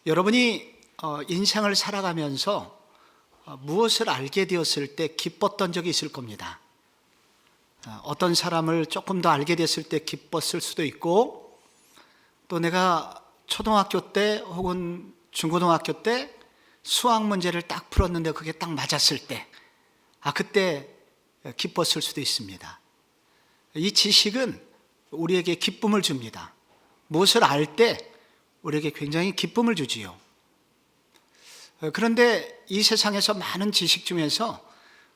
여러분이 인생을 살아가면서 무엇을 알게 되었을 때 기뻤던 적이 있을 겁니다. 어떤 사람을 조금 더 알게 됐을 때 기뻤을 수도 있고, 또 내가 초등학교 때 혹은 중고등학교 때 수학 문제를 딱 풀었는데 그게 딱 맞았을 때, 그때 기뻤을 수도 있습니다. 이 지식은 우리에게 기쁨을 줍니다. 무엇을 알 때 우리에게 굉장히 기쁨을 주지요. 그런데 이 세상에서 많은 지식 중에서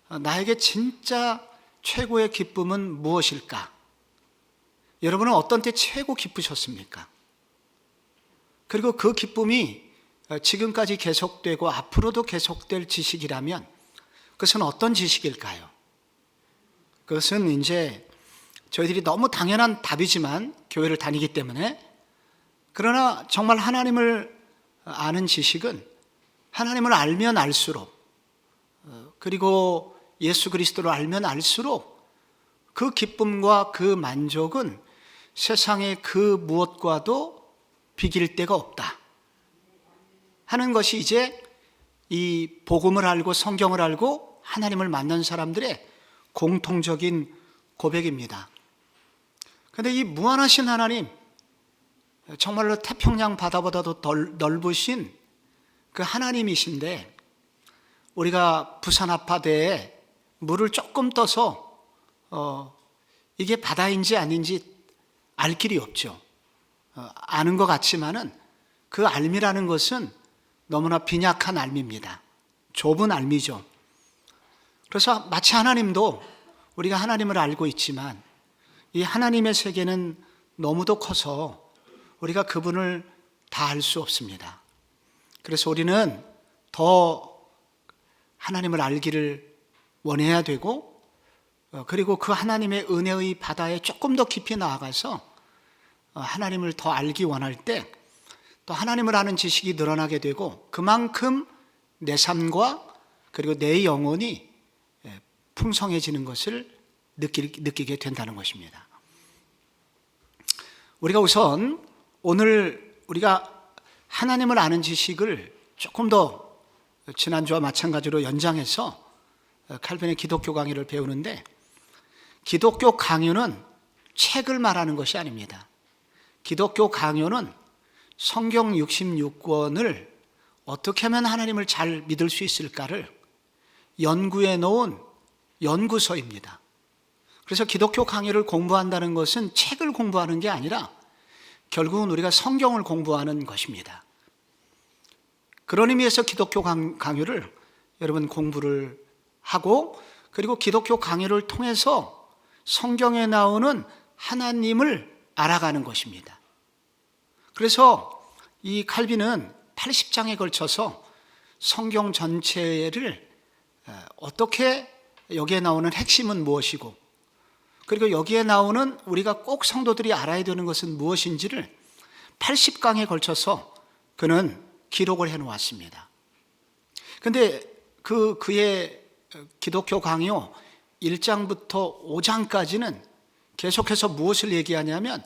나에게 진짜 최고의 기쁨은 무엇일까? 여러분은 어떤 때 최고 기쁘셨습니까? 그리고 그 기쁨이 지금까지 계속되고 앞으로도 계속될 지식이라면 그것은 어떤 지식일까요? 그것은 이제 저희들이 너무 당연한 답이지만 교회를 다니기 때문에, 그러나 정말 하나님을 아는 지식은 하나님을 알면 알수록, 그리고 예수 그리스도를 알면 알수록 그 기쁨과 그 만족은 세상의 그 무엇과도 비길 데가 없다 하는 것이 이제 이 복음을 알고 성경을 알고 하나님을 만난 사람들의 공통적인 고백입니다. 그런데 이 무한하신 하나님, 정말로 태평양 바다보다도 덜 넓으신 그 하나님이신데, 우리가 부산 앞바다에 물을 조금 떠서 이게 바다인지 아닌지 알 길이 없죠. 아는 것 같지만은 그 알미라는 것은 너무나 빈약한 알미입니다. 좁은 알미죠. 그래서 마치 하나님도 우리가 하나님을 알고 있지만 이 하나님의 세계는 너무도 커서 우리가 그분을 다 알 수 없습니다. 그래서 우리는 더 하나님을 알기를 원해야 되고, 그리고 그 하나님의 은혜의 바다에 조금 더 깊이 나아가서 하나님을 더 알기 원할 때 또 하나님을 아는 지식이 늘어나게 되고, 그만큼 내 삶과 그리고 내 영혼이 풍성해지는 것을 느끼게 된다는 것입니다. 우리가 우선 오늘 우리가 하나님을 아는 지식을 조금 더 지난주와 마찬가지로 연장해서 칼빈의 기독교 강의를 배우는데, 기독교 강요는 책을 말하는 것이 아닙니다. 기독교 강요는 성경 66권을 어떻게 하면 하나님을 잘 믿을 수 있을까를 연구해 놓은 연구서입니다. 그래서 기독교 강요를 공부한다는 것은 책을 공부하는 게 아니라 결국은 우리가 성경을 공부하는 것입니다. 그런 의미에서 기독교 강요를 여러분 공부를 하고, 그리고 기독교 강요를 통해서 성경에 나오는 하나님을 알아가는 것입니다. 그래서 이 칼빈은 80장에 걸쳐서 성경 전체를 어떻게, 여기에 나오는 핵심은 무엇이고, 그리고 여기에 나오는 우리가 꼭 성도들이 알아야 되는 것은 무엇인지를 80강에 걸쳐서 그는 기록을 해놓았습니다. 그런데 그의 기독교 강요 1장부터 5장까지는 계속해서 무엇을 얘기하냐면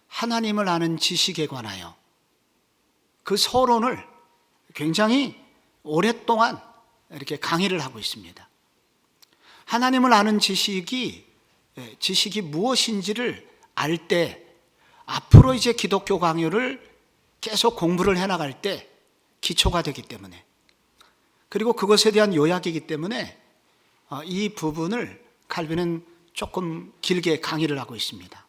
하나님을 아는 지식에 관하여 그 서론을 굉장히 오랫동안 이렇게 강의를 하고 있습니다. 하나님을 아는 지식이 무엇인지를 알 때, 앞으로 이제 기독교 강요를 계속 공부를 해나갈 때 기초가 되기 때문에, 그리고 그것에 대한 요약이기 때문에 이 부분을 칼빈은 조금 길게 강의를 하고 있습니다.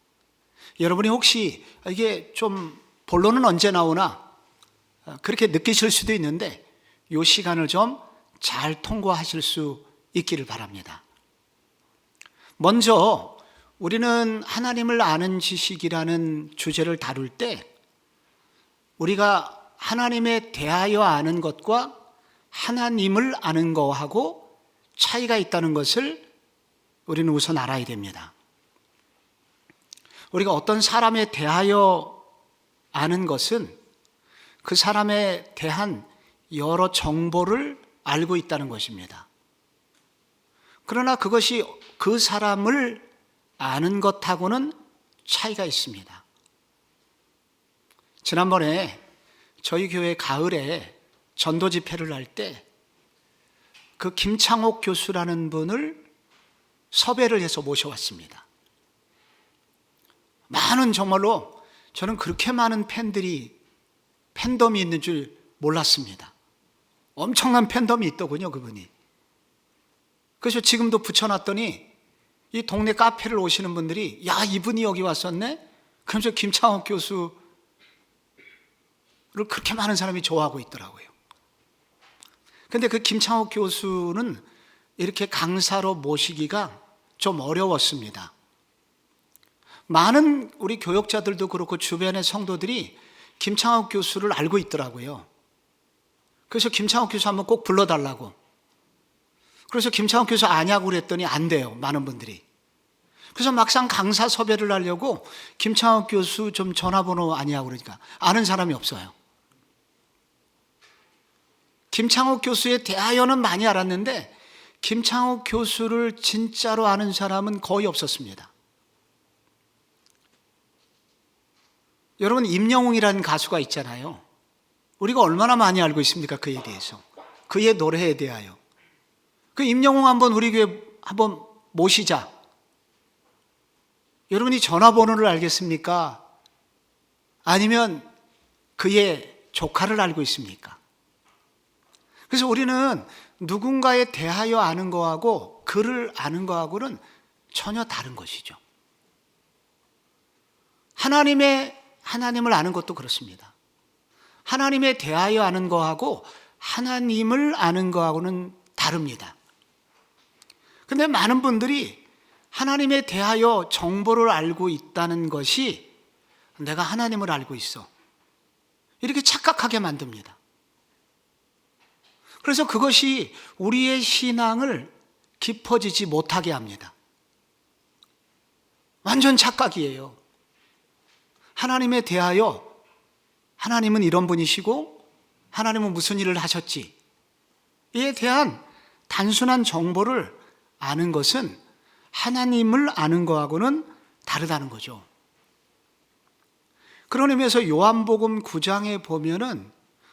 여러분이 혹시 이게 좀 본론은 언제 나오나 그렇게 느끼실 수도 있는데, 이 시간을 좀 잘 통과하실 수 있기를 바랍니다. 먼저 우리는 하나님을 아는 지식이라는 주제를 다룰 때 우리가 하나님에 대하여 아는 것과 하나님을 아는 것하고 차이가 있다는 것을 우리는 우선 알아야 됩니다. 우리가 어떤 사람에 대하여 아는 것은 그 사람에 대한 여러 정보를 알고 있다는 것입니다. 그러나 그것이 그 사람을 아는 것하고는 차이가 있습니다. 지난번에 저희 교회 가을에 전도 집회를 할 때 그 김창옥 교수라는 분을 섭외를 해서 모셔왔습니다. 많은, 정말로 저는 그렇게 많은 팬덤이 있는 줄 몰랐습니다. 엄청난 팬덤이 있더군요, 그분이. 그래서 지금도 붙여놨더니 이 동네 카페를 오시는 분들이, 야, 이분이 여기 왔었네? 그러면서 김창옥 교수를 그렇게 많은 사람이 좋아하고 있더라고요. 근데 그 김창옥 교수는 이렇게 강사로 모시기가 좀 어려웠습니다. 많은 우리 교역자들도 그렇고 주변의 성도들이 김창옥 교수를 알고 있더라고요. 그래서 김창옥 교수 한번 꼭 불러달라고. 그래서 김창옥 교수 아냐고 그랬더니 안 돼요, 많은 분들이. 그래서 막상 강사 섭외를 하려고 김창옥 교수 좀 전화번호 아냐고 그러니까 아는 사람이 없어요. 김창옥 교수에 대하여는 많이 알았는데 김창옥 교수를 진짜로 아는 사람은 거의 없었습니다. 여러분, 임영웅이라는 가수가 있잖아요. 우리가 얼마나 많이 알고 있습니까? 그에 대해서, 그의 노래에 대하여. 그 임영웅 한번 우리 교회 한번 모시자. 여러분이 전화번호를 알겠습니까? 아니면 그의 조카를 알고 있습니까? 그래서 우리는 누군가에 대하여 아는 거하고 그를 아는 거하고는 전혀 다른 것이죠. 하나님을 아는 것도 그렇습니다. 하나님에 대하여 아는 거하고 하나님을 아는 거하고는 다릅니다. 그런데 많은 분들이 하나님에 대하여 정보를 알고 있다는 것이 내가 하나님을 알고 있어, 이렇게 착각하게 만듭니다. 그래서 그것이 우리의 신앙을 깊어지지 못하게 합니다. 완전 착각이에요. 하나님에 대하여 하나님은 이런 분이시고 하나님은 무슨 일을 하셨지, 이에 대한 단순한 정보를 아는 것은 하나님을 아는 거하고는 다르다는 거죠. 그런 의미에서 요한복음 9장에 보면은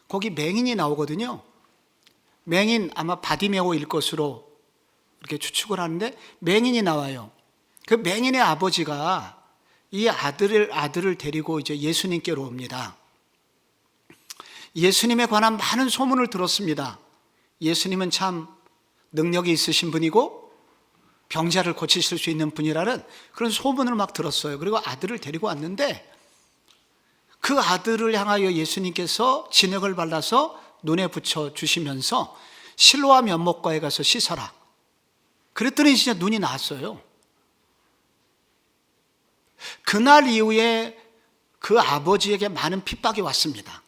거기 맹인이 나오거든요. 맹인, 아마 바디메오일 것으로 이렇게 추측을 하는데 맹인이 나와요. 그 맹인의 아버지가 이 아들을 데리고 이제 예수님께로 옵니다. 예수님에 관한 많은 소문을 들었습니다. 예수님은 참 능력이 있으신 분이고 병자를 고치실 수 있는 분이라는 그런 소문을 막 들었어요. 그리고 아들을 데리고 왔는데 그 아들을 향하여 예수님께서 진액을 발라서 눈에 붙여 주시면서 실로암 면목과에 가서 씻어라. 그랬더니 진짜 눈이 나았어요. 그날 이후에 그 아버지에게 많은 핍박이 왔습니다.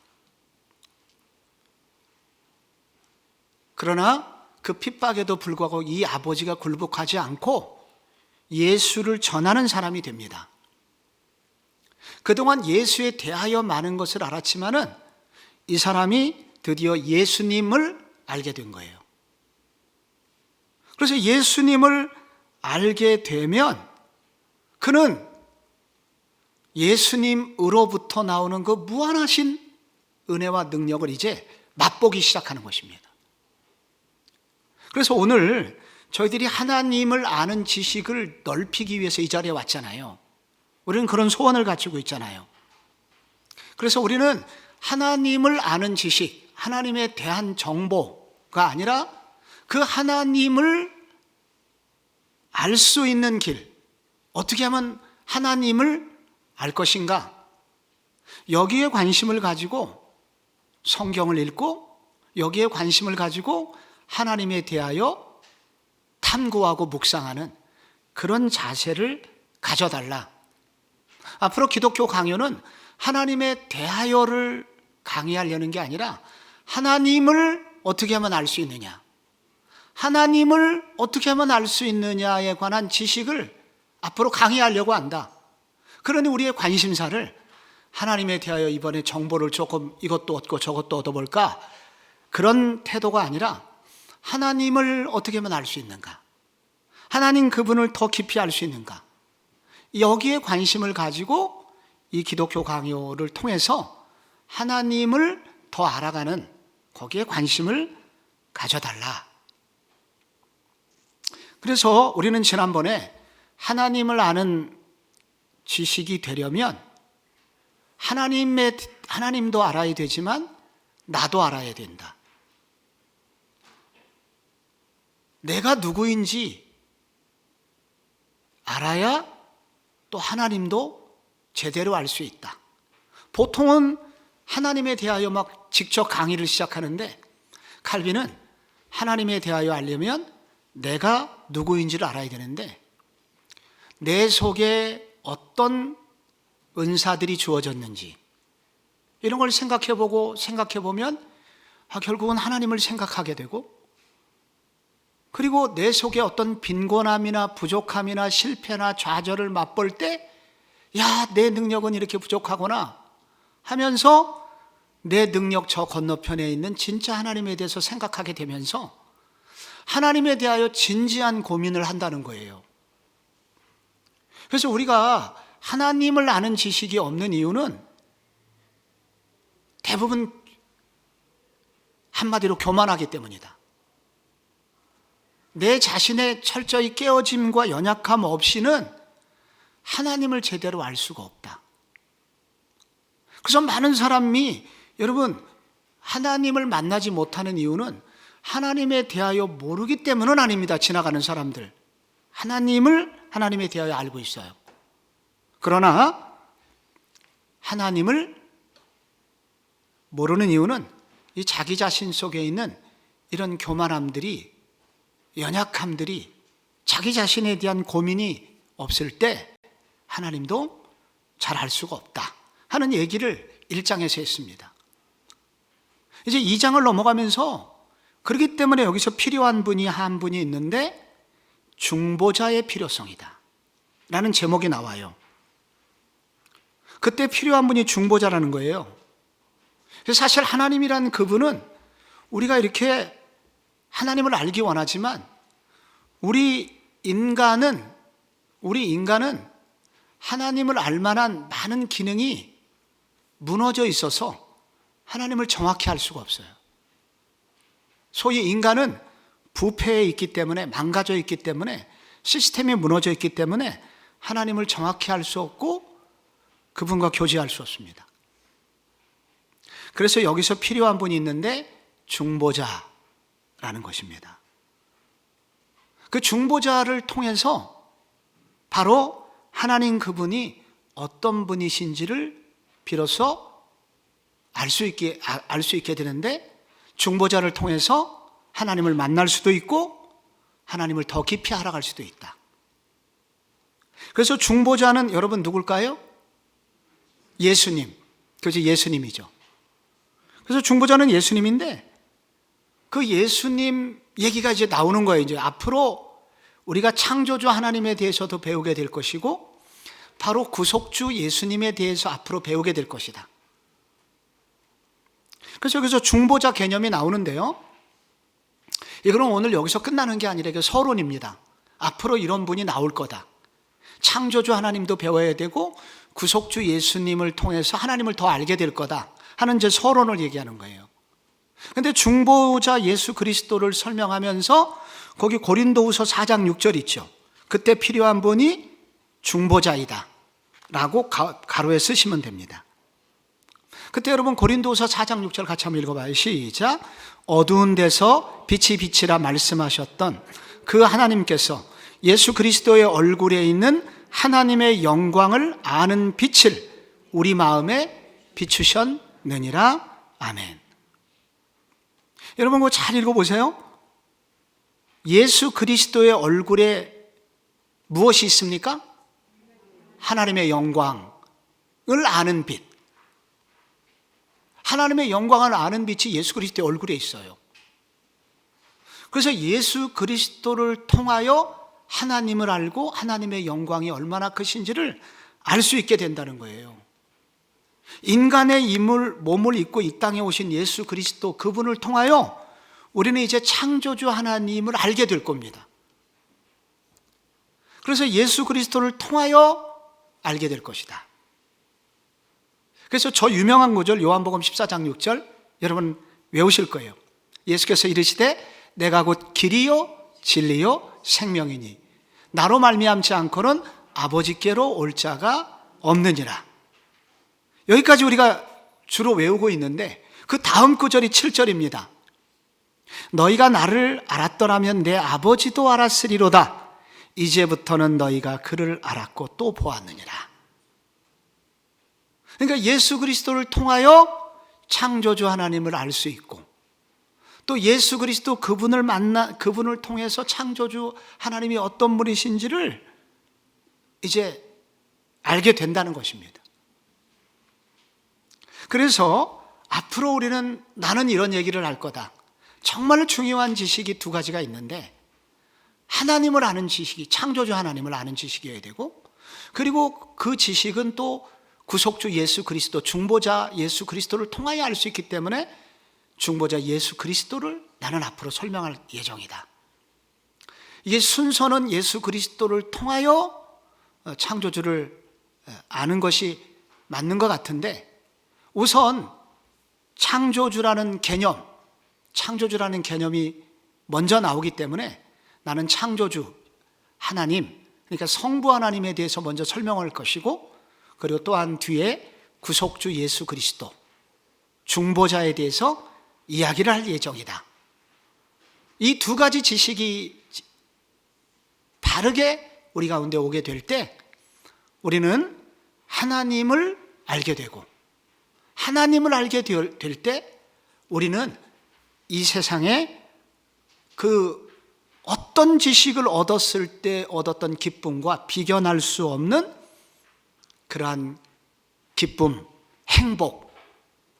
그러나 그 핍박에도 불구하고 이 아버지가 굴복하지 않고 예수를 전하는 사람이 됩니다. 그동안 예수에 대하여 많은 것을 알았지만은 이 사람이 드디어 예수님을 알게 된 거예요. 그래서 예수님을 알게 되면 그는 예수님으로부터 나오는 그 무한하신 은혜와 능력을 이제 맛보기 시작하는 것입니다. 그래서 오늘 저희들이 하나님을 아는 지식을 넓히기 위해서 이 자리에 왔잖아요. 우리는 그런 소원을 가지고 있잖아요. 그래서 우리는 하나님을 아는 지식, 하나님에 대한 정보가 아니라 그 하나님을 알 수 있는 길, 어떻게 하면 하나님을 알 것인가, 여기에 관심을 가지고 성경을 읽고 여기에 관심을 가지고 하나님에 대하여 탐구하고 묵상하는 그런 자세를 가져달라. 앞으로 기독교 강요는 하나님에 대하여를 강의하려는 게 아니라 하나님을 어떻게 하면 알 수 있느냐, 하나님을 어떻게 하면 알 수 있느냐에 관한 지식을 앞으로 강의하려고 한다. 그러니 우리의 관심사를 하나님에 대하여 이번에 정보를 조금 이것도 얻고 저것도 얻어볼까, 그런 태도가 아니라 하나님을 어떻게 하면 알 수 있는가, 하나님 그분을 더 깊이 알 수 있는가, 여기에 관심을 가지고 이 기독교 강요를 통해서 하나님을 더 알아가는 거기에 관심을 가져달라. 그래서 우리는 지난번에 하나님을 아는 지식이 되려면 하나님도 알아야 되지만 나도 알아야 된다. 내가 누구인지 알아야 또 하나님도 제대로 알 수 있다. 보통은 하나님에 대하여 막 직접 강의를 시작하는데 칼빈은 하나님에 대하여 알려면 내가 누구인지를 알아야 되는데 내 속에 어떤 은사들이 주어졌는지 이런 걸 생각해보면 결국은 하나님을 생각하게 되고 그리고 내 속에 어떤 빈곤함이나 부족함이나 실패나 좌절을 맛볼 때 내 능력은 이렇게 부족하구나 하면서 내 능력 저 건너편에 있는 진짜 하나님에 대해서 생각하게 되면서 하나님에 대하여 진지한 고민을 한다는 거예요. 그래서 우리가 하나님을 아는 지식이 없는 이유는 대부분 한마디로 교만하기 때문이다. 내 자신의 철저히 깨어짐과 연약함 없이는 하나님을 제대로 알 수가 없다. 그래서 많은 사람이 여러분 하나님을 만나지 못하는 이유는 하나님에 대하여 모르기 때문은 아닙니다. 지나가는 사람들 하나님에 대하여 알고 있어요. 그러나 하나님을 모르는 이유는 이 자기 자신 속에 있는 이런 교만함들이 연약함들이 자기 자신에 대한 고민이 없을 때 하나님도 잘 알 수가 없다 하는 얘기를 1장에서 했습니다. 이제 2장을 넘어가면서 그렇기 때문에 여기서 필요한 분이 한 분이 있는데 중보자의 필요성이다 라는 제목이 나와요. 그때 필요한 분이 중보자라는 거예요. 사실 하나님이란 그분은 우리가 이렇게 하나님을 알기 원하지만 우리 인간은 하나님을 알 만한 많은 기능이 무너져 있어서 하나님을 정확히 알 수가 없어요. 소위 인간은 부패해 있기 때문에 망가져 있기 때문에 시스템이 무너져 있기 때문에 하나님을 정확히 알 수 없고 그분과 교제할 수 없습니다. 그래서 여기서 필요한 분이 있는데 중보자라는 것입니다. 그 중보자를 통해서 바로 하나님 그분이 어떤 분이신지를 비로소 알 수 있게 되는데 중보자를 통해서 하나님을 만날 수도 있고 하나님을 더 깊이 알아갈 수도 있다. 그래서 중보자는 여러분 누굴까요? 예수님. 그죠? 예수님이죠. 그래서 중보자는 예수님인데 그 예수님 얘기가 이제 나오는 거예요. 이제 앞으로 우리가 창조주 하나님에 대해서도 배우게 될 것이고 바로 구속주 예수님에 대해서 앞으로 배우게 될 것이다. 그래서 여기서 중보자 개념이 나오는데요. 이거는 오늘 여기서 끝나는 게 아니라 이게 서론입니다. 앞으로 이런 분이 나올 거다. 창조주 하나님도 배워야 되고 구속주 예수님을 통해서 하나님을 더 알게 될 거다 하는 이제 서론을 얘기하는 거예요. 그런데 중보자 예수 그리스도를 설명하면서 거기 고린도후서 4장 6절 있죠. 그때 필요한 분이 중보자이다 라고 가로에 쓰시면 됩니다. 그때 여러분 고린도후서 4장 6절 같이 한번 읽어봐요. 시작. 어두운 데서 빛이 비치라 말씀하셨던 그 하나님께서 예수 그리스도의 얼굴에 있는 하나님의 영광을 아는 빛을 우리 마음에 비추셨느니라. 아멘. 여러분 그거 잘 읽어보세요. 예수 그리스도의 얼굴에 무엇이 있습니까? 하나님의 영광을 아는 빛. 하나님의 영광을 아는 빛이 예수 그리스도의 얼굴에 있어요. 그래서 예수 그리스도를 통하여 하나님을 알고 하나님의 영광이 얼마나 크신지를 알 수 있게 된다는 거예요. 인간의 몸을 입고 이 땅에 오신 예수 그리스도 그분을 통하여 우리는 이제 창조주 하나님을 알게 될 겁니다. 그래서 예수 그리스도를 통하여 알게 될 것이다. 그래서 저 유명한 구절 요한복음 14장 6절 여러분 외우실 거예요. 예수께서 이르시되 내가 곧 길이요 진리요 생명이니 나로 말미암지 않고는 아버지께로 올 자가 없느니라. 여기까지 우리가 주로 외우고 있는데 그 다음 구절이 7절입니다. 너희가 나를 알았더라면 내 아버지도 알았으리로다. 이제부터는 너희가 그를 알았고 또 보았느니라. 그러니까 예수 그리스도를 통하여 창조주 하나님을 알 수 있고, 또 예수 그리스도 그분을 통해서 창조주 하나님이 어떤 분이신지를 이제 알게 된다는 것입니다. 그래서 앞으로 우리는 나는 이런 얘기를 할 거다. 정말 중요한 지식이 두 가지가 있는데, 하나님을 아는 지식이, 창조주 하나님을 아는 지식이어야 되고, 그리고 그 지식은 또 구속주 예수 그리스도, 중보자 예수 그리스도를 통하여 알 수 있기 때문에 중보자 예수 그리스도를 나는 앞으로 설명할 예정이다. 이게 순서는 예수 그리스도를 통하여 창조주를 아는 것이 맞는 것 같은데, 우선 창조주라는 개념이 먼저 나오기 때문에 나는 창조주 하나님, 그러니까 성부 하나님에 대해서 먼저 설명할 것이고, 그리고 또한 뒤에 구속주 예수 그리스도, 중보자에 대해서 이야기를 할 예정이다. 이 두 가지 지식이 바르게 우리 가운데 오게 될 때 우리는 하나님을 알게 되고, 하나님을 알게 될 때 우리는 이 세상에 그 어떤 지식을 얻었을 때 얻었던 기쁨과 비견할 수 없는 그러한 기쁨, 행복,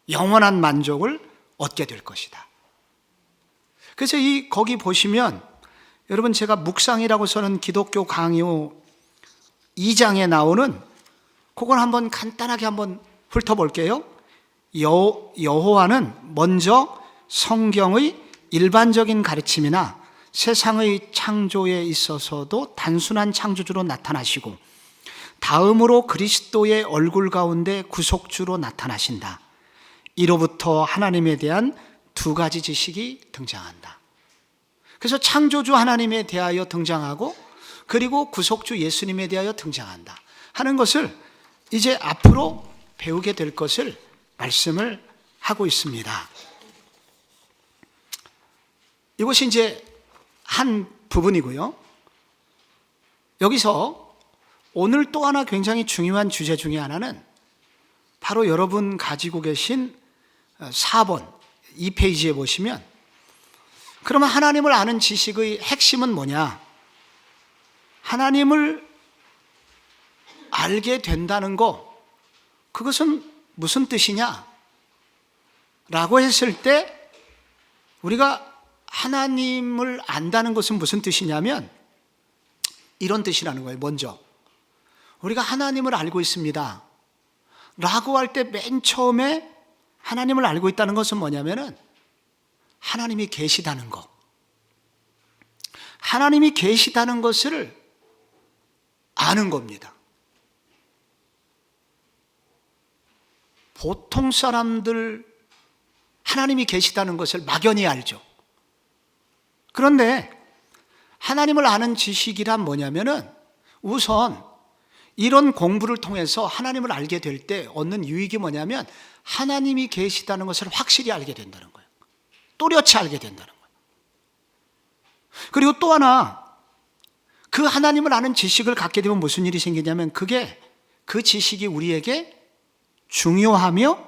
영원한 만족을 얻게 될 것이다. 그래서 거기 보시면 여러분, 제가 묵상이라고 써는 기독교 강요 2장에 나오는 그걸 한번 간단하게 한번 훑어볼게요. 여호와는 먼저 성경의 일반적인 가르침이나 세상의 창조에 있어서도 단순한 창조주로 나타나시고, 다음으로 그리스도의 얼굴 가운데 구속주로 나타나신다. 이로부터 하나님에 대한 두 가지 지식이 등장한다. 그래서 창조주 하나님에 대하여 등장하고, 그리고 구속주 예수님에 대하여 등장한다 하는 것을 이제 앞으로 배우게 될 것을 말씀을 하고 있습니다. 이것이 이제 한 부분이고요. 여기서 오늘 또 하나 굉장히 중요한 주제 중에 하나는 바로 여러분 가지고 계신 4번 2페이지에 보시면, 그러면 하나님을 아는 지식의 핵심은 뭐냐? 하나님을 알게 된다는 거, 그것은 무슨 뜻이냐? 라고 했을 때 우리가 하나님을 안다는 것은 무슨 뜻이냐면 이런 뜻이라는 거예요. 먼저 우리가 하나님을 알고 있습니다 라고 할 때 맨 처음에 하나님을 알고 있다는 것은 뭐냐면은 하나님이 계시다는 것, 하나님이 계시다는 것을 아는 겁니다. 보통 사람들 하나님이 계시다는 것을 막연히 알죠. 그런데 하나님을 아는 지식이란 뭐냐면은 우선 이런 공부를 통해서 하나님을 알게 될 때 얻는 유익이 뭐냐면 하나님이 계시다는 것을 확실히 알게 된다는 거예요. 또렷이 알게 된다는 거예요. 그리고 또 하나, 그 하나님을 아는 지식을 갖게 되면 무슨 일이 생기냐면 그 지식이 우리에게 중요하며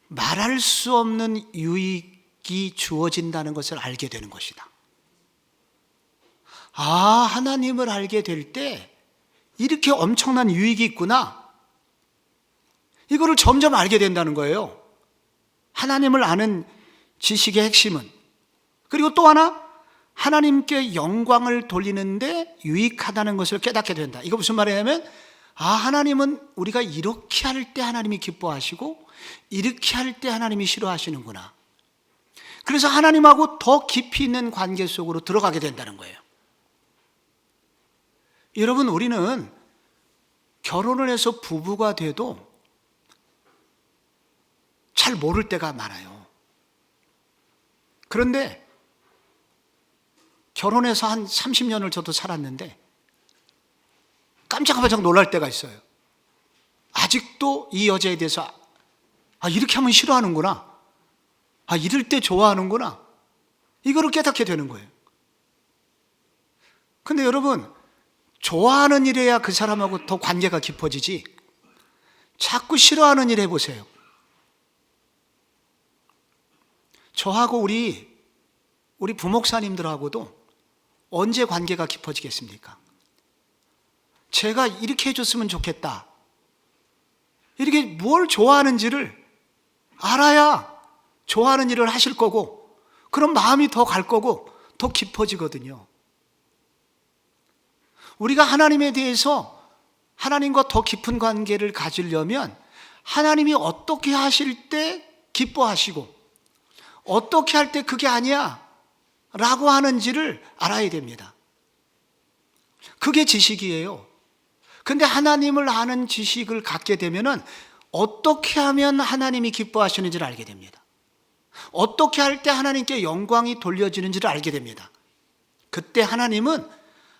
말할 수 없는 유익이 주어진다는 것을 알게 되는 것이다. 아, 하나님을 알게 될 때 이렇게 엄청난 유익이 있구나. 이거를 점점 알게 된다는 거예요. 하나님을 아는 지식의 핵심은. 그리고 또 하나, 하나님께 영광을 돌리는데 유익하다는 것을 깨닫게 된다. 이거 무슨 말이냐면, 아, 하나님은 우리가 이렇게 할 때 하나님이 기뻐하시고 이렇게 할 때 하나님이 싫어하시는구나. 그래서 하나님하고 더 깊이 있는 관계 속으로 들어가게 된다는 거예요. 여러분, 우리는 결혼을 해서 부부가 돼도 잘 모를 때가 많아요. 그런데 결혼해서 한 30년을 저도 살았는데 깜짝깜짝 놀랄 때가 있어요. 아직도 이 여자에 대해서 이렇게 하면 싫어하는구나, 이럴 때 좋아하는구나, 이거를 깨닫게 되는 거예요. 근데 여러분, 좋아하는 일해야 그 사람하고 더 관계가 깊어지지 자꾸 싫어하는 일 해보세요. 저하고 우리 부목사님들하고도 언제 관계가 깊어지겠습니까? 제가 이렇게 해줬으면 좋겠다, 이렇게 뭘 좋아하는지를 알아야 좋아하는 일을 하실 거고, 그럼 마음이 더 갈 거고 더 깊어지거든요. 우리가 하나님에 대해서 하나님과 더 깊은 관계를 가지려면 하나님이 어떻게 하실 때 기뻐하시고 어떻게 할 때 그게 아니야 라고 하는지를 알아야 됩니다. 그게 지식이에요. 근데 하나님을 아는 지식을 갖게 되면은 어떻게 하면 하나님이 기뻐하시는지를 알게 됩니다. 어떻게 할 때 하나님께 영광이 돌려지는지를 알게 됩니다. 그때 하나님은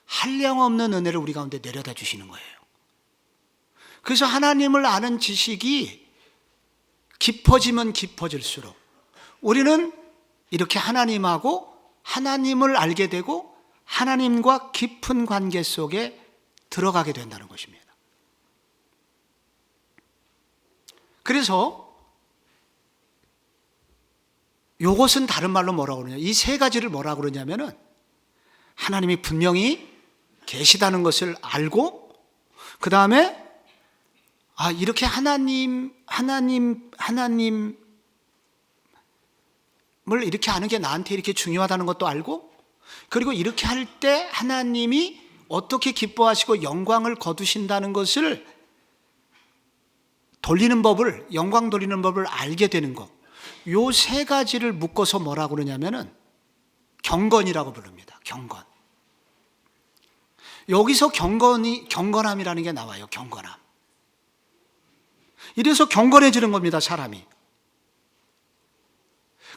한량없는 은혜를 우리 가운데 내려다 주시는 거예요. 그래서 하나님을 아는 지식이 깊어지면 깊어질수록 우리는 이렇게 하나님하고 하나님을 알게 되고 하나님과 깊은 관계 속에 들어가게 된다는 것입니다. 그래서 이것은 다른 말로 뭐라고 그러냐, 이 세 가지를 뭐라고 그러냐면은 하나님이 분명히 계시다는 것을 알고, 그 다음에 이렇게 하나님을 이렇게 아는 게 나한테 이렇게 중요하다는 것도 알고, 그리고 이렇게 할 때 하나님이 어떻게 기뻐하시고 영광을 거두신다는 것을 돌리는 법을, 영광 돌리는 법을 알게 되는 것, 요 세 가지를 묶어서 뭐라고 그러냐면은 경건이라고 부릅니다. 경건. 여기서 경건함이라는 게 나와요. 경건함. 이래서 경건해지는 겁니다, 사람이.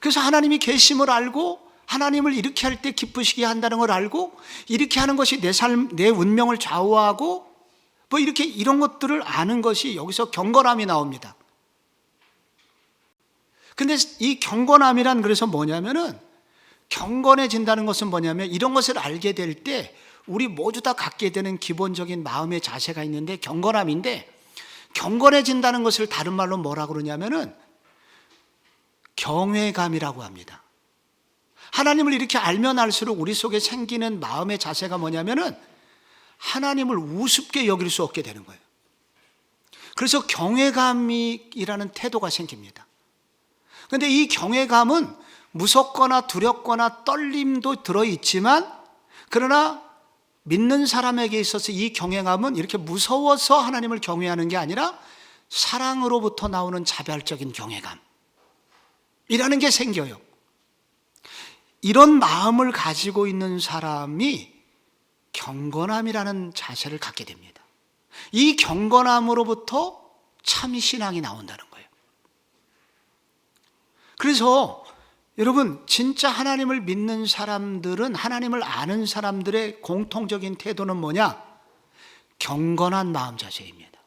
그래서 하나님이 계심을 알고 하나님을 이렇게 할 때 기쁘시게 한다는 걸 알고, 이렇게 하는 것이 내 삶, 내 운명을 좌우하고 이렇게 이런 것들을 아는 것이 여기서 경건함이 나옵니다. 근데 이 경건함이란 그래서 뭐냐면은, 경건해진다는 것은 뭐냐면 이런 것을 알게 될 때 우리 모두 다 갖게 되는 기본적인 마음의 자세가 있는데 경건함인데, 경건해진다는 것을 다른 말로 뭐라고 그러냐면은 경외감이라고 합니다. 하나님을 이렇게 알면 알수록 우리 속에 생기는 마음의 자세가 뭐냐면은 하나님을 우습게 여길 수 없게 되는 거예요. 그래서 경외감이라는 태도가 생깁니다. 그런데 이 경외감은 무섭거나 두렵거나 떨림도 들어있지만, 그러나 믿는 사람에게 있어서 이 경외감은 이렇게 무서워서 하나님을 경외하는 게 아니라 사랑으로부터 나오는 자발적인 경외감이라는 게 생겨요. 이런 마음을 가지고 있는 사람이 경건함이라는 자세를 갖게 됩니다. 이 경건함으로부터 참 신앙이 나온다는 거예요. 그래서 여러분, 진짜 하나님을 믿는 사람들은, 하나님을 아는 사람들의 공통적인 태도는 뭐냐? 경건한 마음 자세입니다.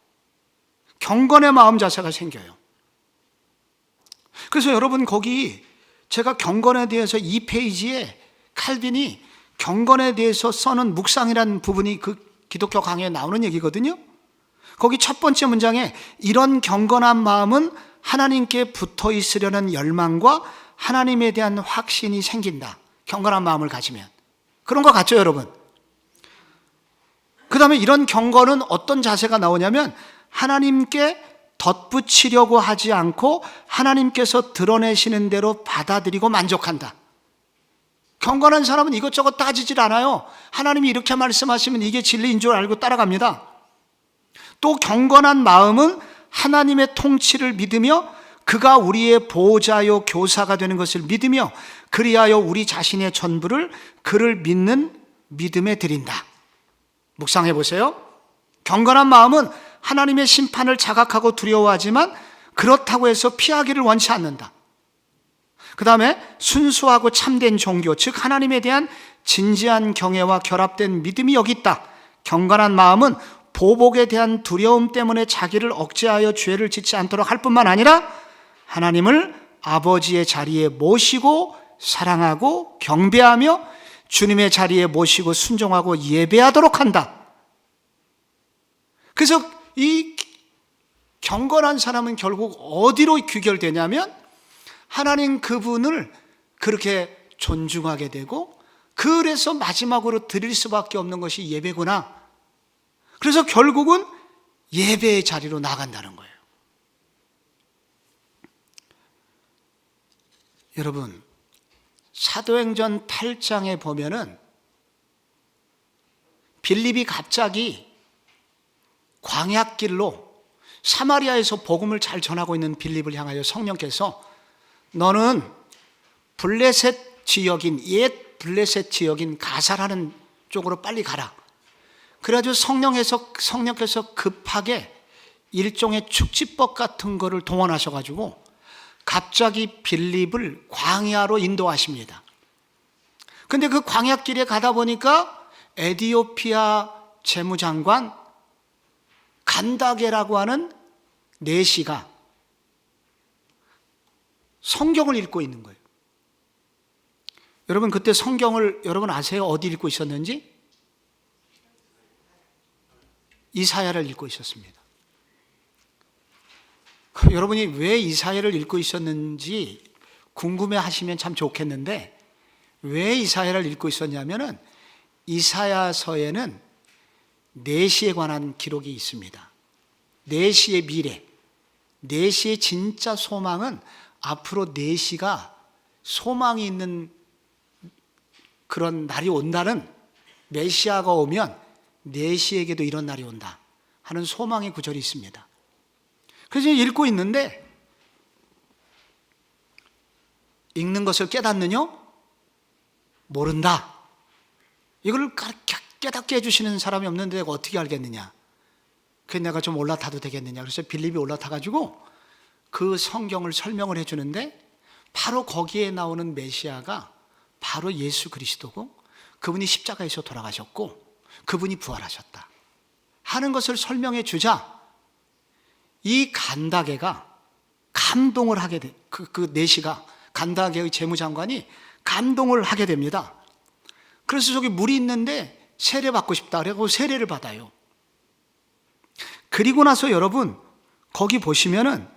경건의 마음 자세가 생겨요. 그래서 여러분, 거기 제가 경건에 대해서 2페이지에 칼빈이 경건에 대해서 써는 묵상이라는 부분이 그 기독교 강의에 나오는 얘기거든요. 거기 첫 번째 문장에 이런 경건한 마음은 하나님께 붙어 있으려는 열망과 하나님에 대한 확신이 생긴다. 경건한 마음을 가지면. 그런 거 같죠, 여러분? 그 다음에 이런 경건은 어떤 자세가 나오냐면 하나님께 덧붙이려고 하지 않고 하나님께서 드러내시는 대로 받아들이고 만족한다. 경건한 사람은 이것저것 따지질 않아요. 하나님이 이렇게 말씀하시면 이게 진리인 줄 알고 따라갑니다. 또 경건한 마음은 하나님의 통치를 믿으며 그가 우리의 보호자요 교사가 되는 것을 믿으며 그리하여 우리 자신의 전부를 그를 믿는 믿음에 드린다. 묵상해 보세요. 경건한 마음은 하나님의 심판을 자각하고 두려워하지만 그렇다고 해서 피하기를 원치 않는다. 그 다음에 순수하고 참된 종교, 즉 하나님에 대한 진지한 경외와 결합된 믿음이 여기 있다. 경건한 마음은 보복에 대한 두려움 때문에 자기를 억제하여 죄를 짓지 않도록 할 뿐만 아니라 하나님을 아버지의 자리에 모시고 사랑하고 경배하며 주님의 자리에 모시고 순종하고 예배하도록 한다. 그래서 이 경건한 사람은 결국 어디로 귀결되냐면 하나님 그분을 그렇게 존중하게 되고, 그래서 마지막으로 드릴 수밖에 없는 것이 예배구나. 그래서 결국은 예배의 자리로 나간다는 거예요. 여러분, 사도행전 8장에 보면은 빌립이 갑자기 광야길로 사마리아에서 복음을 잘 전하고 있는 빌립을 향하여 성령께서 너는 블레셋 지역인, 옛 블레셋 지역인 가사라는 쪽으로 빨리 가라. 그래가지고 성령께서 급하게 일종의 축지법 같은 거를 동원하셔가지고 갑자기 빌립을 광야로 인도하십니다. 근데 그 광야길에 가다 보니까 에디오피아 재무장관 간다게라고 하는 내시가 성경을 읽고 있는 거예요. 여러분, 그때 성경을 여러분 아세요? 어디 읽고 있었는지? 이사야를 읽고 있었습니다. 여러분이 왜 이사야를 읽고 있었는지 궁금해 하시면 참 좋겠는데, 왜 이사야를 읽고 있었냐면은 이사야서에는 내시에 관한 기록이 있습니다. 내시의 미래, 내시의 진짜 소망은 앞으로 내시가 소망이 있는 그런 날이 온다는, 메시아가 오면 내시에게도 이런 날이 온다 하는 소망의 구절이 있습니다. 그래서 읽고 있는데, 읽는 것을 깨닫느냐? 모른다. 이걸 깨닫게 해주시는 사람이 없는데 내가 어떻게 알겠느냐? 그래서 내가 좀 올라타도 되겠느냐? 그래서 빌립이 올라타가지고 그 성경을 설명을 해주는데, 바로 거기에 나오는 메시아가 바로 예수 그리스도고, 그분이 십자가에서 돌아가셨고 그분이 부활하셨다 하는 것을 설명해 주자, 이 간다게가 감동을 하게 돼. 그 내시가, 간다게의 재무장관이 감동을 하게 됩니다. 그래서 저기 물이 있는데 세례 받고 싶다 그래서 세례를 받아요. 그리고 나서 여러분 거기 보시면은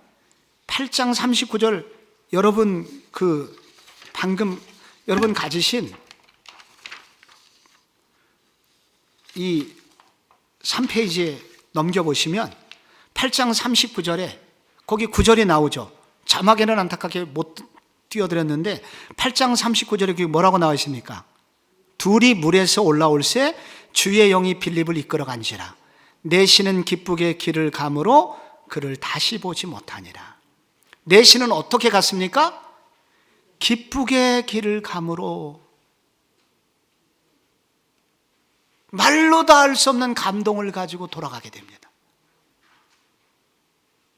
8장 39절, 여러분 방금 여러분 가지신 이 3페이지에 넘겨보시면 8장 39절에 거기 9절이 나오죠. 자막에는 안타깝게 못 띄워드렸는데 8장 39절에 그게 뭐라고 나와 있습니까? 둘이 물에서 올라올새 주의 영이 빌립을 이끌어 간지라. 내시는 기쁘게 길을 가므로 그를 다시 보지 못하니라. 내시는 어떻게 갔습니까? 기쁘게 길을 가므로, 말로 다 할 수 없는 감동을 가지고 돌아가게 됩니다.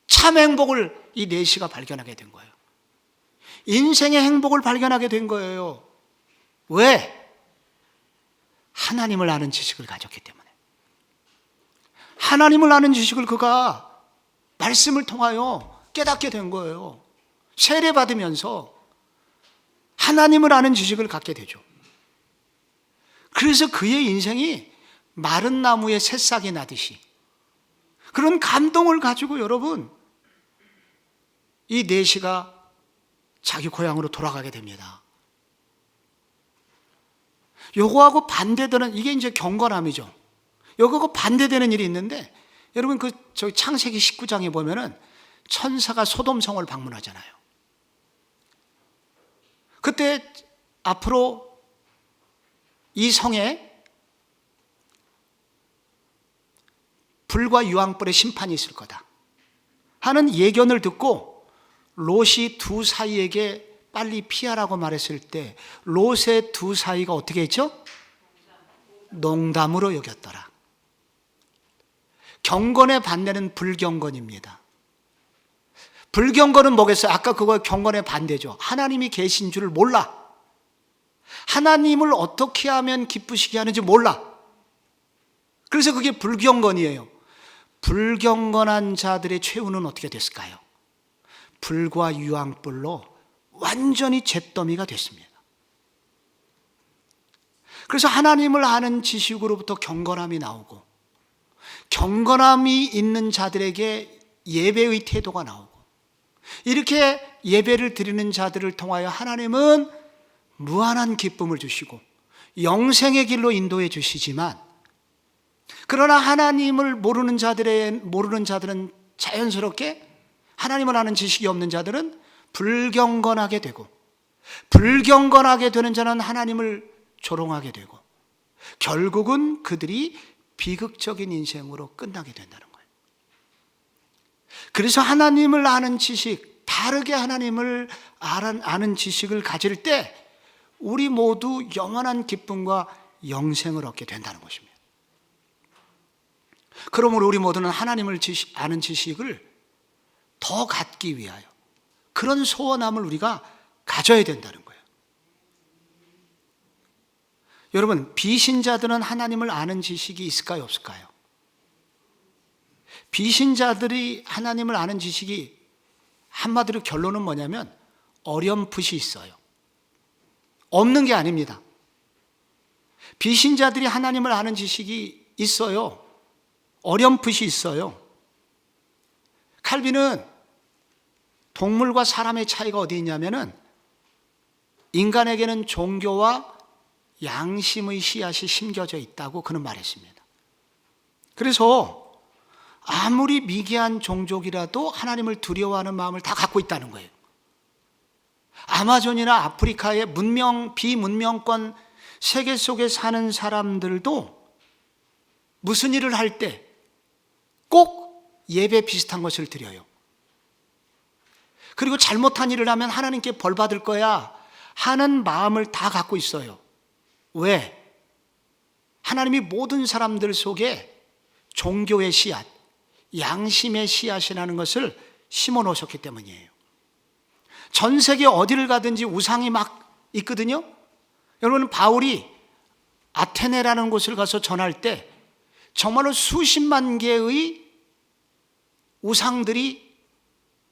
참 행복을 이 내시가 발견하게 된 거예요. 인생의 행복을 발견하게 된 거예요. 왜? 하나님을 아는 지식을 가졌기 때문에. 하나님을 아는 지식을 그가 말씀을 통하여 깨닫게 된 거예요. 세례 받으면서 하나님을 아는 지식을 갖게 되죠. 그래서 그의 인생이 마른 나무에 새싹이 나듯이 그런 감동을 가지고 여러분 이 내시가 자기 고향으로 돌아가게 됩니다. 요거하고 반대되는, 이게 이제 경건함이죠. 요거하고 반대되는 일이 있는데, 여러분 저기 창세기 19장에 보면은 천사가 소돔성을 방문하잖아요. 그때 앞으로 이 성에 불과 유황불의 심판이 있을 거다 하는 예견을 듣고 롯이 두 사이에게 빨리 피하라고 말했을 때 롯의 두 사이가 어떻게 했죠? 농담으로 여겼더라. 경건의 반대는 불경건입니다. 불경건은 뭐겠어요? 아까 그거 경건의 반대죠. 하나님이 계신 줄을 몰라. 하나님을 어떻게 하면 기쁘시게 하는지 몰라. 그래서 그게 불경건이에요. 불경건한 자들의 최후는 어떻게 됐을까요? 불과 유황불로 완전히 잿더미가 됐습니다. 그래서 하나님을 아는 지식으로부터 경건함이 나오고, 경건함이 있는 자들에게 예배의 태도가 나오고, 이렇게 예배를 드리는 자들을 통하여 하나님은 무한한 기쁨을 주시고 영생의 길로 인도해 주시지만, 그러나 하나님을 모르는 자들은 자연스럽게, 하나님을 아는 지식이 없는 자들은 불경건하게 되고, 불경건하게 되는 자는 하나님을 조롱하게 되고, 결국은 그들이 비극적인 인생으로 끝나게 된다는 거예요. 그래서 하나님을 아는 지식, 다르게 하나님을 아는 지식을 가질 때 우리 모두 영원한 기쁨과 영생을 얻게 된다는 것입니다. 그러므로 우리 모두는 하나님을 아는 지식을 더 갖기 위하여 그런 소원함을 우리가 가져야 된다는 거예요. 여러분, 비신자들은 하나님을 아는 지식이 있을까요, 없을까요? 비신자들이 하나님을 아는 지식이, 한마디로 결론은 뭐냐면 어렴풋이 있어요. 없는 게 아닙니다. 비신자들이 하나님을 아는 지식이 있어요. 어렴풋이 있어요. 칼빈은 동물과 사람의 차이가 어디 있냐면은, 인간에게는 종교와 양심의 씨앗이 심겨져 있다고 그는 말했습니다. 그래서 아무리 미개한 종족이라도 하나님을 두려워하는 마음을 다 갖고 있다는 거예요. 아마존이나 아프리카의 비문명권 세계 속에 사는 사람들도 무슨 일을 할 때 꼭 예배 비슷한 것을 드려요. 그리고 잘못한 일을 하면 하나님께 벌 받을 거야 하는 마음을 다 갖고 있어요. 왜? 하나님이 모든 사람들 속에 종교의 씨앗, 양심의 씨앗이라는 것을 심어 놓으셨기 때문이에요. 전 세계 어디를 가든지 우상이 막 있거든요. 여러분, 바울이 아테네라는 곳을 가서 전할 때 정말로 수십만 개의 우상들이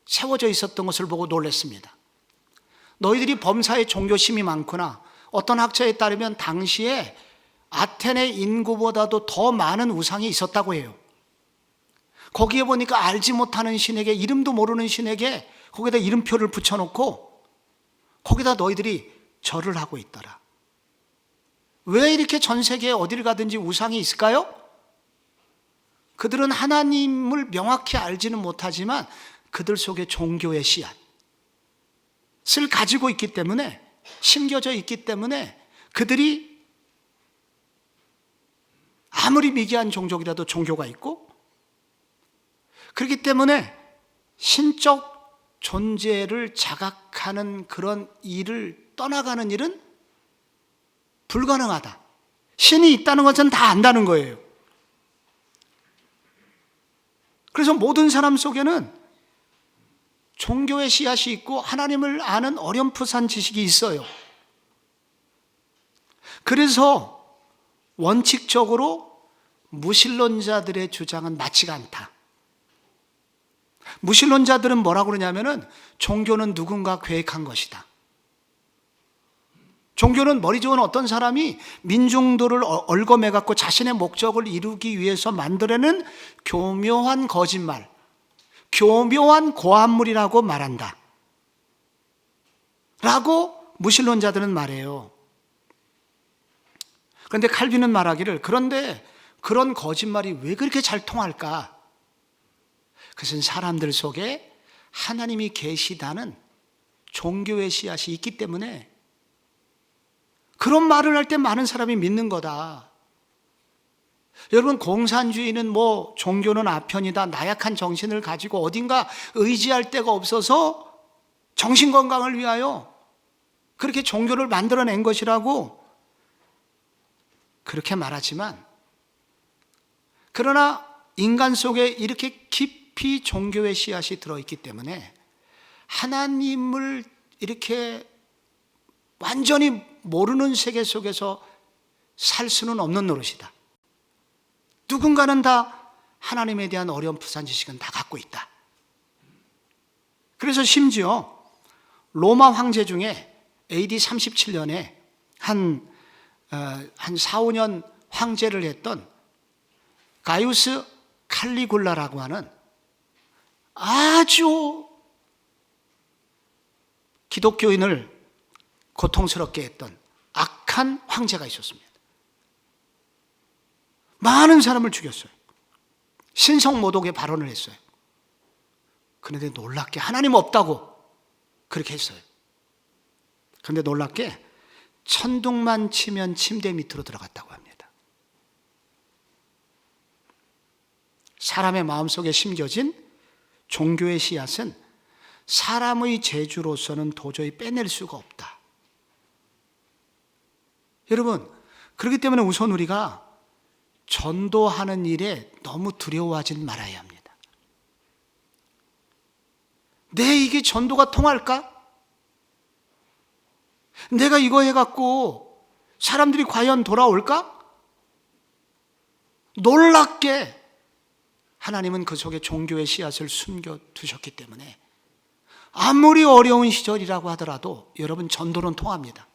세워져 있었던 것을 보고 놀랐습니다. 너희들이 범사에 종교심이 많구나. 어떤 학자에 따르면 당시에 아테네 인구보다도 더 많은 우상이 있었다고 해요. 거기에 보니까 알지 못하는 신에게, 이름도 모르는 신에게 거기다 이름표를 붙여놓고 거기다 너희들이 절을 하고 있더라. 왜 이렇게 전 세계에 어디를 가든지 우상이 있을까요? 그들은 하나님을 명확히 알지는 못하지만 그들 속에 종교의 씨앗을 가지고 있기 때문에, 심겨져 있기 때문에 그들이 아무리 미개한 종족이라도 종교가 있고, 그렇기 때문에 신적 존재를 자각하는 그런 일을 떠나가는 일은 불가능하다. 신이 있다는 것은 다 안다는 거예요. 그래서 모든 사람 속에는 종교의 씨앗이 있고 하나님을 아는 어렴풋한 지식이 있어요. 그래서 원칙적으로 무신론자들의 주장은 맞지가 않다. 무신론자들은 뭐라고 그러냐면은 종교는 누군가 계획한 것이다. 종교는 머리 좋은 어떤 사람이 민중들을 얽어매 갖고 자신의 목적을 이루기 위해서 만들어낸 교묘한 거짓말, 교묘한 고함물이라고 말한다 라고 무신론자들은 말해요. 그런데 칼빈은 말하기를, 그런데 그런 거짓말이 왜 그렇게 잘 통할까? 그것은 사람들 속에 하나님이 계시다는 종교의 씨앗이 있기 때문에 그런 말을 할 때 많은 사람이 믿는 거다. 여러분, 공산주의는 종교는 아편이다, 나약한 정신을 가지고 어딘가 의지할 데가 없어서 정신건강을 위하여 그렇게 종교를 만들어낸 것이라고 그렇게 말하지만, 그러나 인간 속에 이렇게 깊이 종교의 씨앗이 들어있기 때문에 하나님을 이렇게 완전히 모르는 세계 속에서 살 수는 없는 노릇이다. 누군가는 다 하나님에 대한 어렴풋한 지식은 다 갖고 있다. 그래서 심지어 로마 황제 중에 AD 37년에 한 4, 5년 황제를 했던 가이우스 칼리굴라라고 하는 아주 기독교인을 고통스럽게 했던 악한 황제가 있었습니다. 많은 사람을 죽였어요. 신성모독의 발언을 했어요. 그런데 놀랍게 하나님 없다고 그렇게 했어요. 그런데 놀랍게 천둥만 치면 침대 밑으로 들어갔다고 합니다. 사람의 마음속에 심겨진 종교의 씨앗은 사람의 재주로서는 도저히 빼낼 수가 없다. 여러분, 그렇기 때문에 우선 우리가 전도하는 일에 너무 두려워하지 말아야 합니다. 이게 전도가 통할까? 내가 이거 해갖고 사람들이 과연 돌아올까? 놀랍게 하나님은 그 속에 종교의 씨앗을 숨겨두셨기 때문에 아무리 어려운 시절이라고 하더라도 여러분 전도는 통합니다.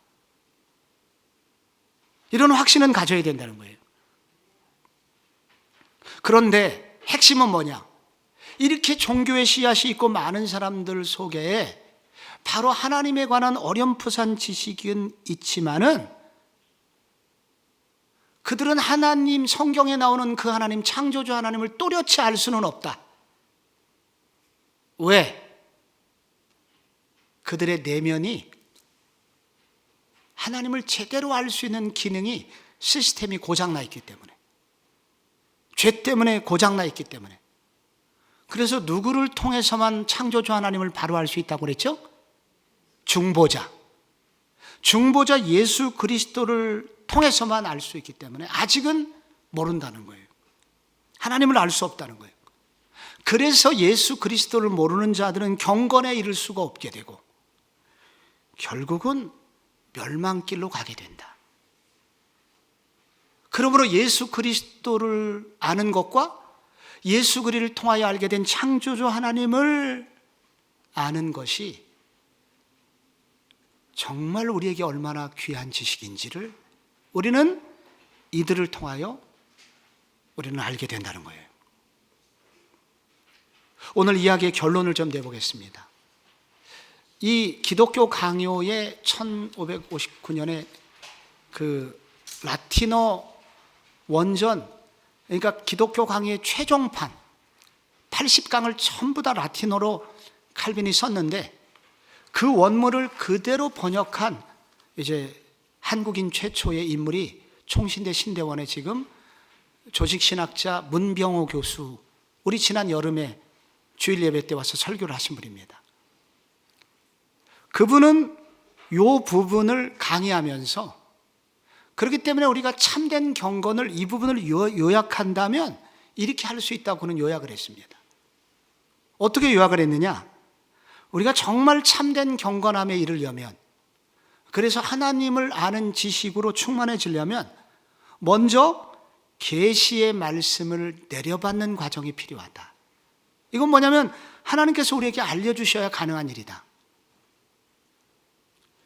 이런 확신은 가져야 된다는 거예요. 그런데 핵심은 뭐냐? 이렇게 종교의 씨앗이 있고 많은 사람들 속에 바로 하나님에 관한 어렴풋한 지식은 있지만은 그들은 하나님, 성경에 나오는 그 하나님, 창조주 하나님을 또렷이 알 수는 없다. 왜? 그들의 내면이 하나님을 제대로 알 수 있는 기능이, 시스템이 고장나 있기 때문에, 죄 때문에 고장나 있기 때문에. 그래서 누구를 통해서만 창조주 하나님을 바로 알 수 있다고 그랬죠? 중보자 예수 그리스도를 통해서만 알 수 있기 때문에 아직은 모른다는 거예요. 하나님을 알 수 없다는 거예요. 그래서 예수 그리스도를 모르는 자들은 경건에 이를 수가 없게 되고 결국은 멸망길로 가게 된다. 그러므로 예수 그리스도를 아는 것과 예수 그리스도를 통하여 알게 된 창조주 하나님을 아는 것이 정말 우리에게 얼마나 귀한 지식인지를 우리는 이들을 통하여 우리는 알게 된다는 거예요. 오늘 이야기의 결론을 좀 내보겠습니다. 이 기독교 강요의 1559년에 그 라틴어 원전, 그러니까 기독교 강요의 최종판 80강을 전부 다 라틴어로 칼빈이 썼는데 그 원문을 그대로 번역한 이제 한국인 최초의 인물이 총신대 신대원의 지금 조직신학자 문병호 교수, 우리 지난 여름에 주일 예배 때 와서 설교를 하신 분입니다. 그분은 이 부분을 강의하면서 그렇기 때문에 우리가 참된 경건을 이 부분을 요약한다면 이렇게 할 수 있다고는 요약을 했습니다. 어떻게 요약을 했느냐? 우리가 정말 참된 경건함에 이르려면, 그래서 하나님을 아는 지식으로 충만해지려면 먼저 계시의 말씀을 내려받는 과정이 필요하다. 이건 뭐냐면 하나님께서 우리에게 알려주셔야 가능한 일이다.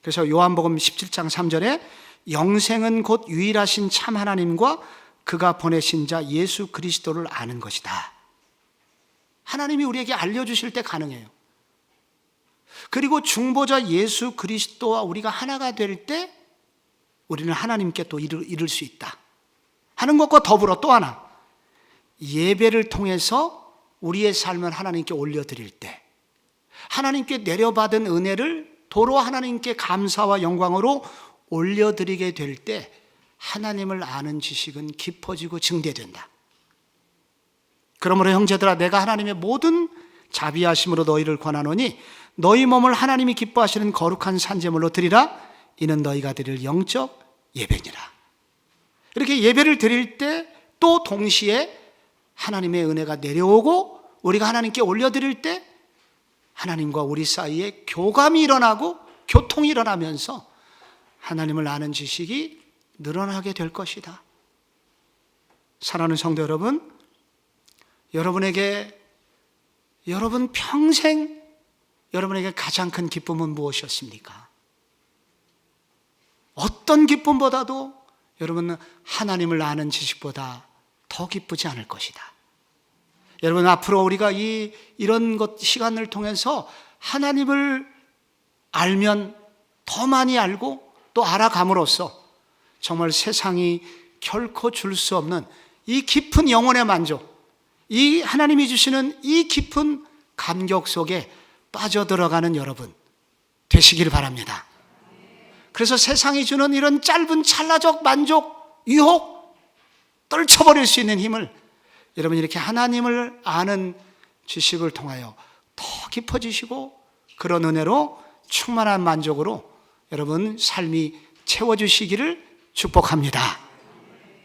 그래서 요한복음 17장 3절에 영생은 곧 유일하신 참 하나님과 그가 보내신 자 예수 그리스도를 아는 것이다. 하나님이 우리에게 알려주실 때 가능해요. 그리고 중보자 예수 그리스도와 우리가 하나가 될 때 우리는 하나님께 또 이룰 수 있다 하는 것과 더불어 또 하나, 예배를 통해서 우리의 삶을 하나님께 올려드릴 때 하나님께 내려받은 은혜를 도로 하나님께 감사와 영광으로 올려드리게 될 때 하나님을 아는 지식은 깊어지고 증대된다. 그러므로 형제들아, 내가 하나님의 모든 자비하심으로 너희를 권하노니 너희 몸을 하나님이 기뻐하시는 거룩한 산제물로 드리라. 이는 너희가 드릴 영적 예배니라. 이렇게 예배를 드릴 때 또 동시에 하나님의 은혜가 내려오고 우리가 하나님께 올려드릴 때 하나님과 우리 사이에 교감이 일어나고 교통이 일어나면서 하나님을 아는 지식이 늘어나게 될 것이다. 사랑하는 성도 여러분, 여러분 평생 여러분에게 가장 큰 기쁨은 무엇이었습니까? 어떤 기쁨보다도 여러분은 하나님을 아는 지식보다 더 기쁘지 않을 것이다. 여러분, 앞으로 우리가 이런 시간을 통해서 하나님을 알면 더 많이 알고 또 알아감으로써 정말 세상이 결코 줄 수 없는 이 깊은 영혼의 만족, 이 하나님이 주시는 이 깊은 감격 속에 빠져들어가는 여러분 되시길 바랍니다. 그래서 세상이 주는 이런 짧은 찰나적 만족, 유혹 떨쳐버릴 수 있는 힘을 여러분 이렇게 하나님을 아는 지식을 통하여 더 깊어지시고 그런 은혜로 충만한 만족으로 여러분 삶이 채워주시기를 축복합니다.